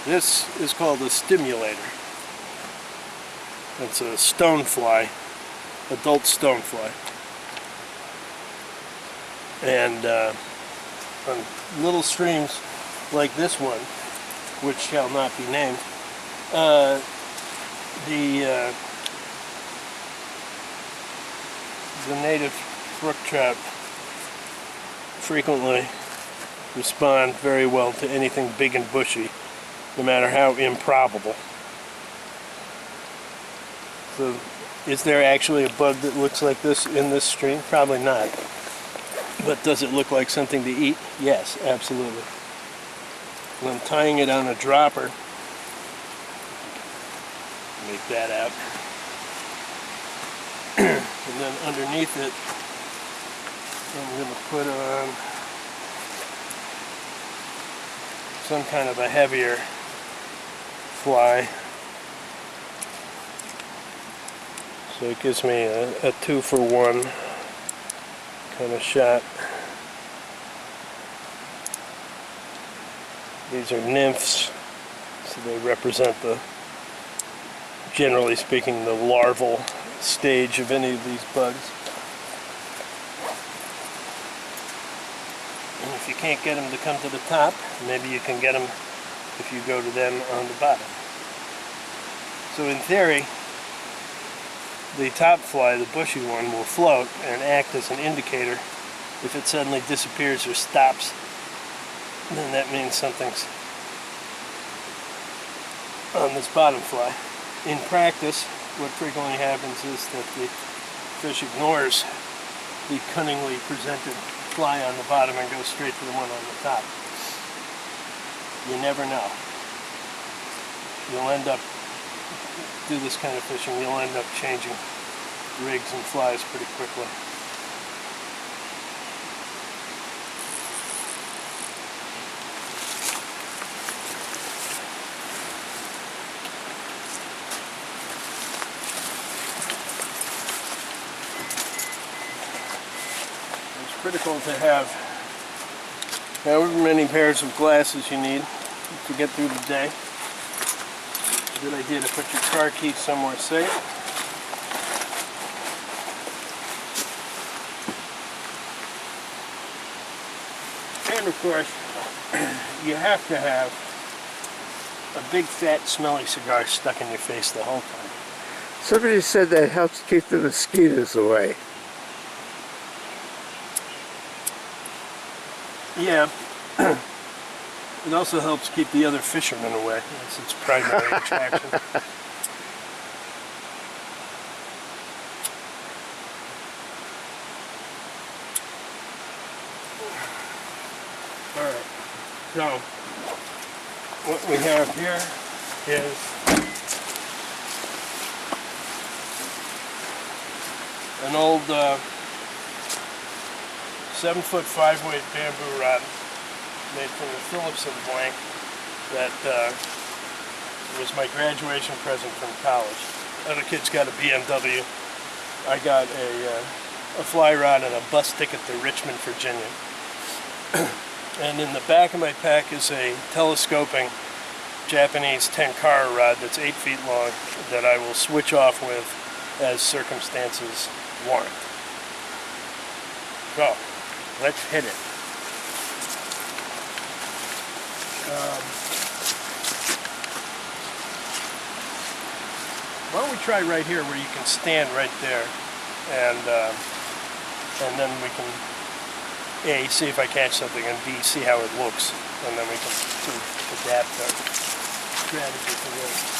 This is called a stimulator. It's a stonefly, adult stonefly. And on little streams like this one, which shall not be named, the native brook trout frequently respond very well to anything big and bushy, no matter how improbable. So, is there actually a bug that looks like this in this stream? Probably not. But does it look like something to eat? Yes, absolutely. And I'm tying it on a dropper. Make that out. And then underneath it, I'm going to put on some kind of a heavier fly. So it gives me a 2-for-1 kind of shot. These are nymphs, so they represent the, generally speaking, the larval stage of any of these bugs. And if you can't get them to come to the top, maybe you can get them if you go to them on the bottom. So in theory, the top fly, the bushy one, will float and act as an indicator. If it suddenly disappears or stops, then that means something's on this bottom fly. In practice, what frequently happens is that the fish ignores the cunningly presented fly on the bottom and goes straight to the one on the top. You never know. You'll end up, do this kind of fishing, you'll end up changing rigs and flies pretty quickly. Critical to have however many pairs of glasses you need to get through the day. It's a good idea to put your car keys somewhere safe. And of course, you have to have a big fat smelly cigar stuck in your face the whole time. Somebody said that helps keep the mosquitoes away. Yeah, it also helps keep the other fishermen away. That's its primary attraction. Alright, so what we have here is an old 7-foot 5-weight bamboo rod made from the Phillips and blank that was my graduation present from college. Other kids got a BMW. I got a fly rod and a bus ticket to Richmond, Virginia. And in the back of my pack is a telescoping Japanese tenkara rod that's 8 feet long that I will switch off with as circumstances warrant. So, let's hit it. Why don't we try right here where you can stand right there, and then we can A, see if I catch something, and B, see how it looks, and then we can sort of adapt our strategy to this.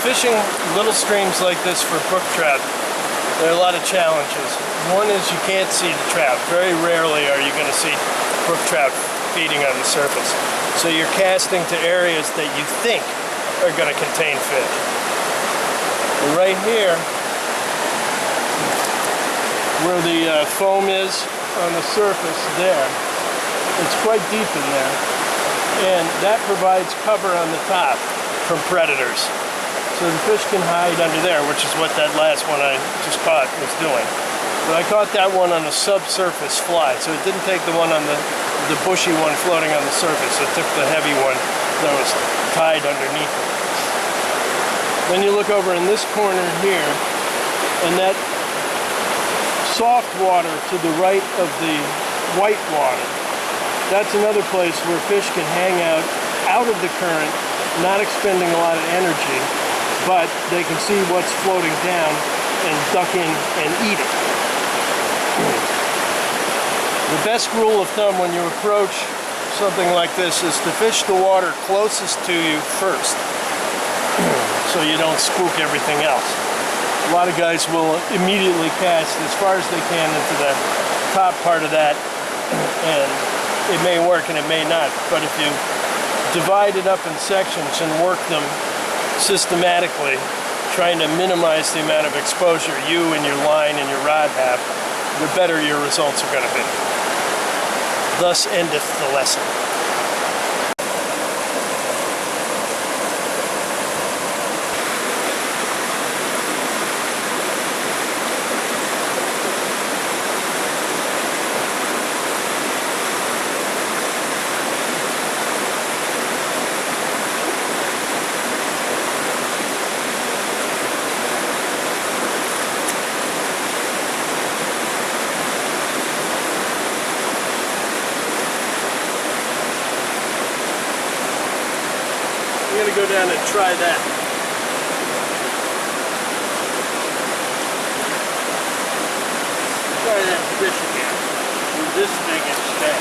fishing little streams like this for brook trout, there are a lot of challenges. One is you can't see the trout. Very rarely are you going to see brook trout feeding on the surface. So you're casting to areas that you think are going to contain fish. And right here, where the foam is on the surface there, it's quite deep in there. And that provides cover on the top from predators. So the fish can hide under there, which is what that last one I just caught was doing. But I caught that one on a subsurface fly, so it didn't take the one on the bushy one floating on the surface. It took the heavy one that was tied underneath it. Then you look over in this corner here, and that soft water to the right of the white water, that's another place where fish can hang out of the current, not expending a lot of energy, but they can see what's floating down and duck in and eat it. The best rule of thumb when you approach something like this is to fish the water closest to you first, so you don't spook everything else. A lot of guys will immediately cast as far as they can into the top part of that, and it may work and it may not. But if you divide it up in sections and work them systematically, trying to minimize the amount of exposure you and your line and your rod have, the better your results are going to be. Thus endeth the lesson. I'm going to go down and try that. Try that fish again with this thing instead.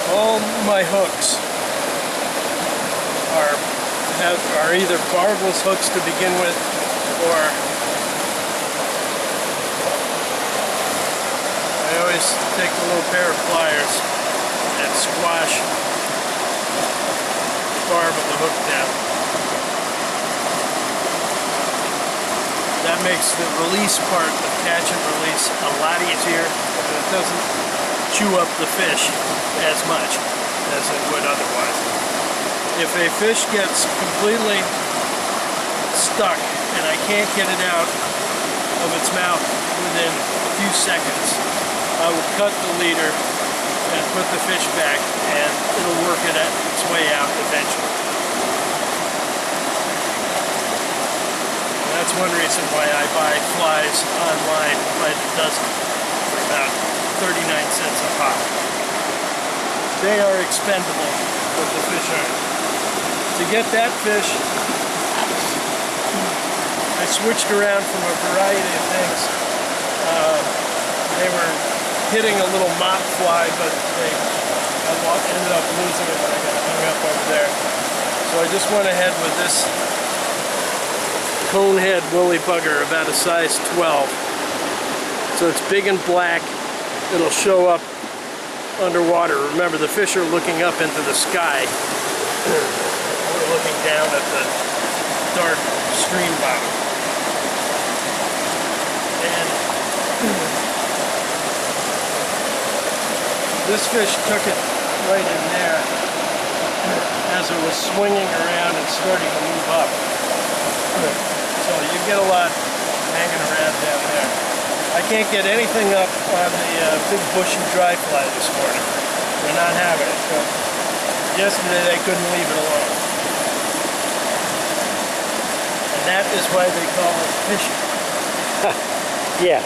All my hooks are either barbless hooks to begin with, or I always take a little pair of pliers and squash the barb of the hook down. That That makes the release part, the catch and release, a lot easier, and it doesn't chew up the fish as much as it would otherwise. If a fish gets completely stuck and I can't get it out of its mouth within a few seconds, I will cut the leader and put the fish back, and it'll work its way out eventually. That's one reason why I buy flies online by the dozen for about 39 cents a pop. They are expendable, but the fish aren't. To get that fish, I switched around from a variety of things. They were hitting a little mop fly, but I ended up losing it when I got hung up over there. So I just went ahead with this conehead woolly bugger, about a size 12. So it's big and black. It'll show up underwater. Remember, the fish are looking up into the sky. We're looking down at the dark stream bottom. And this fish took it right in there as it was swinging around and starting to move up. So you get a lot hanging around down there. I can't get anything up on the big bushy dry fly this morning. They're not having it. So yesterday they couldn't leave it alone. And that is why they call it fishing. Yeah.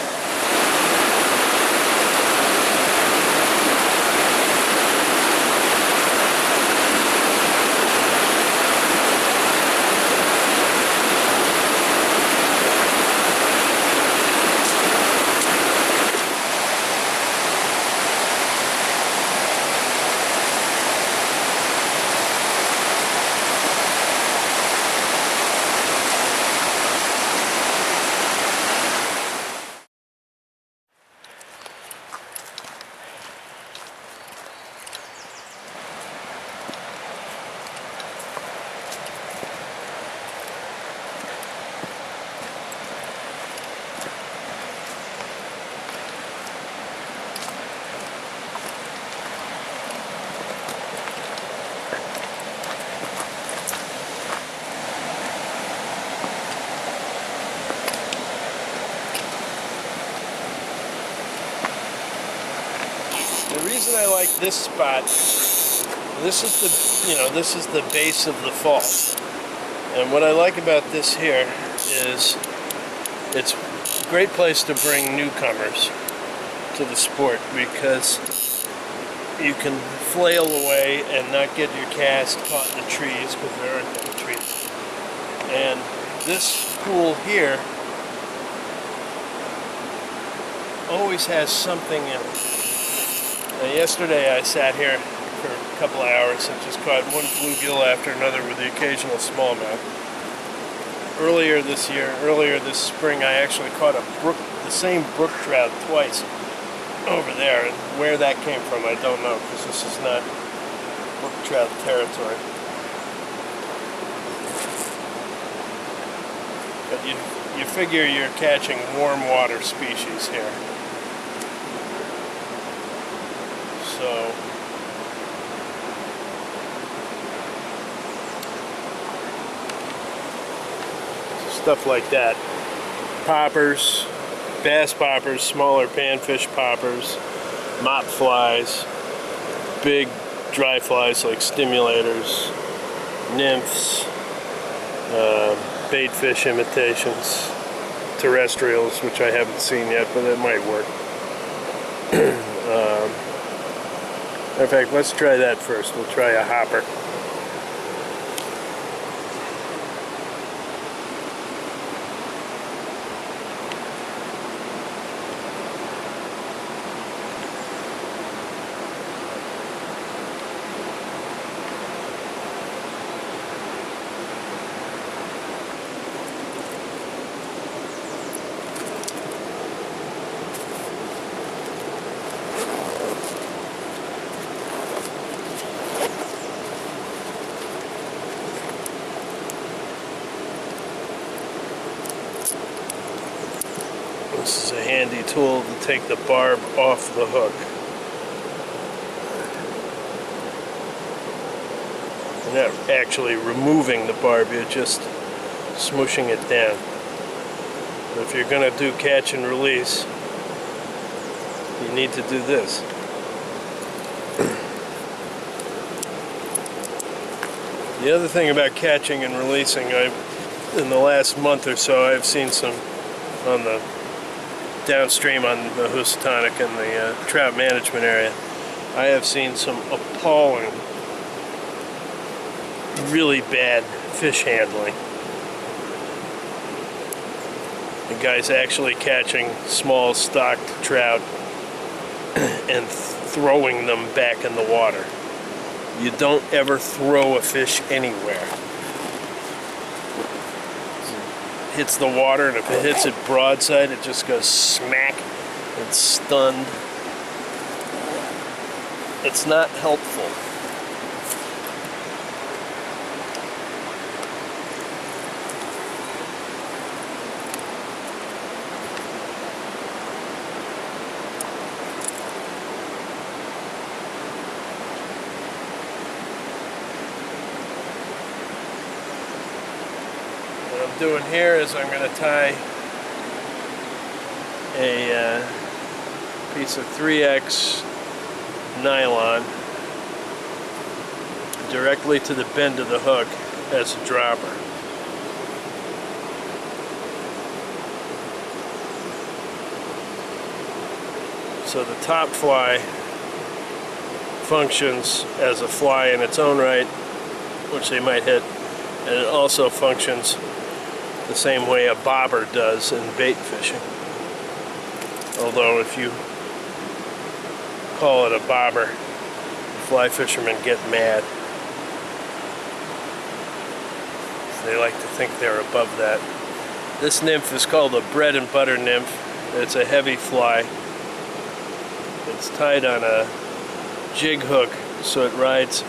The reason I like this spot, this is the base of the fall. And what I like about this here is it's a great place to bring newcomers to the sport, because you can flail away and not get your cast caught in the trees, because there aren't any trees. And this pool here always has something in it. Yesterday I sat here for a couple of hours and just caught one bluegill after another with the occasional smallmouth. Earlier this spring, I actually caught the same brook trout twice over there, and where that came from I don't know, because this is not brook trout territory. But you figure you're catching warm water species here. So stuff like that. Poppers, bass poppers, smaller panfish poppers, mop flies, big dry flies like stimulators, nymphs, bait fish imitations, terrestrials, which I haven't seen yet, but it might work. In fact, let's try that first. We'll try a hopper. tool to take the barb off the hook. You're not actually removing the barb, you're just smooshing it down. But if you're going to do catch and release, you need to do this. The other thing about catching and releasing, in the last month or so, I've seen some on the downstream on the Housatonic and the trout management area. I have seen some appalling, really bad fish handling. The guy's actually catching small stocked trout and throwing them back in the water. You don't ever throw a fish anywhere. It hits the water, and if it hits it broadside, it just goes smack. It's stunned. It's not helpful. What I'm doing here is I'm going to tie a piece of 3X nylon directly to the bend of the hook as a dropper. So the top fly functions as a fly in its own right, which they might hit, and it also functions the same way a bobber does in bait fishing. Although if you call it a bobber, fly fishermen get mad. They like to think they're above that. This nymph is called a bread and butter nymph. It's a heavy fly. It's tied on a jig hook, so it rides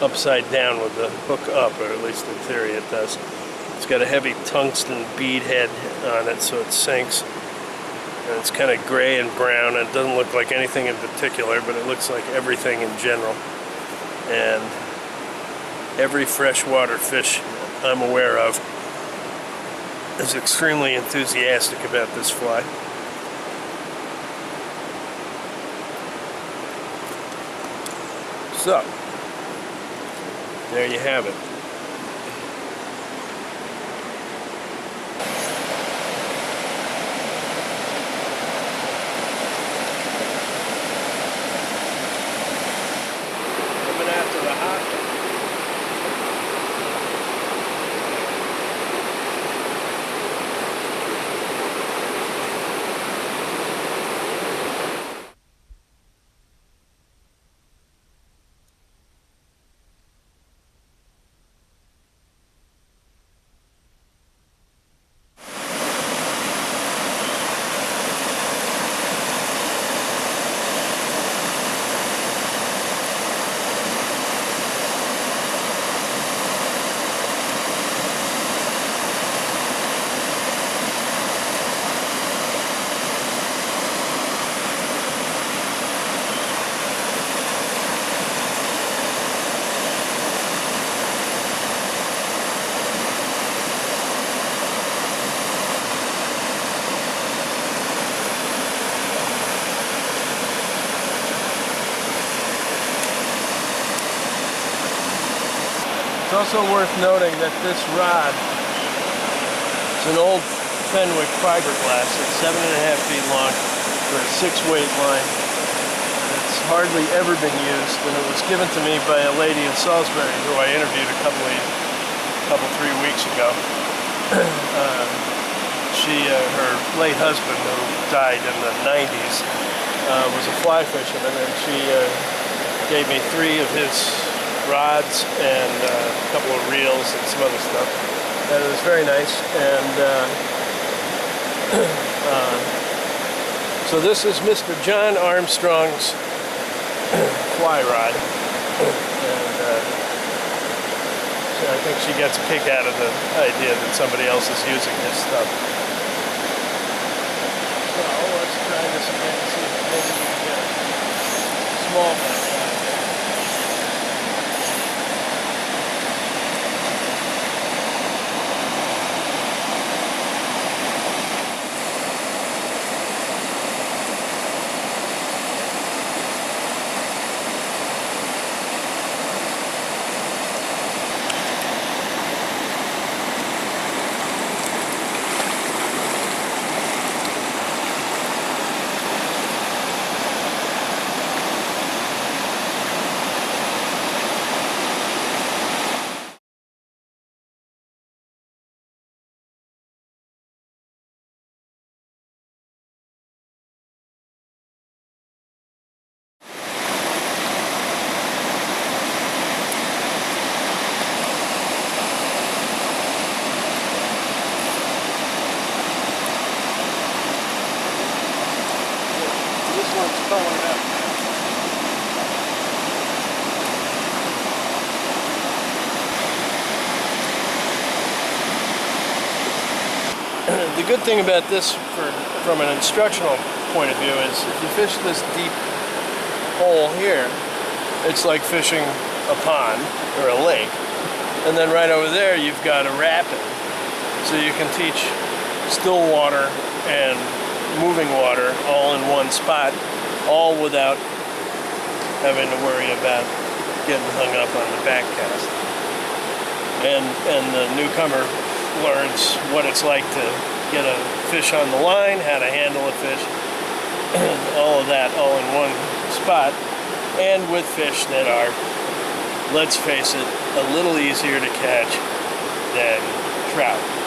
upside down with the hook up, or at least in theory it does. It's got a heavy tungsten bead head on it, so it sinks. And it's kind of gray and brown. It doesn't look like anything in particular, but it looks like everything in general. And every freshwater fish I'm aware of is extremely enthusiastic about this fly. So, there you have it. It's also worth noting that this rod is an old Fenwick fiberglass. It's 7.5 feet long for a 6-weight line. It's hardly ever been used, and it was given to me by a lady in Salisbury who I interviewed a couple 3 weeks ago. Her late husband, who died in the 90s, was a fly fisherman, and she gave me 3 of his rods and a couple of reels and some other stuff, and it was very nice. And so this is Mr. John Armstrong's fly rod, and so I think she gets a kick out of the idea that somebody else is using this stuff. So let's one's colored up. The good thing about this from an instructional point of view is if you fish this deep hole here, it's like fishing a pond or a lake. And then right over there you've got a rapid. So you can teach still water and moving water all in one spot, all without having to worry about getting hung up on the back cast. And the newcomer learns what it's like to get a fish on the line, how to handle a fish, all of that all in one spot, and with fish that are, let's face it, a little easier to catch than trout.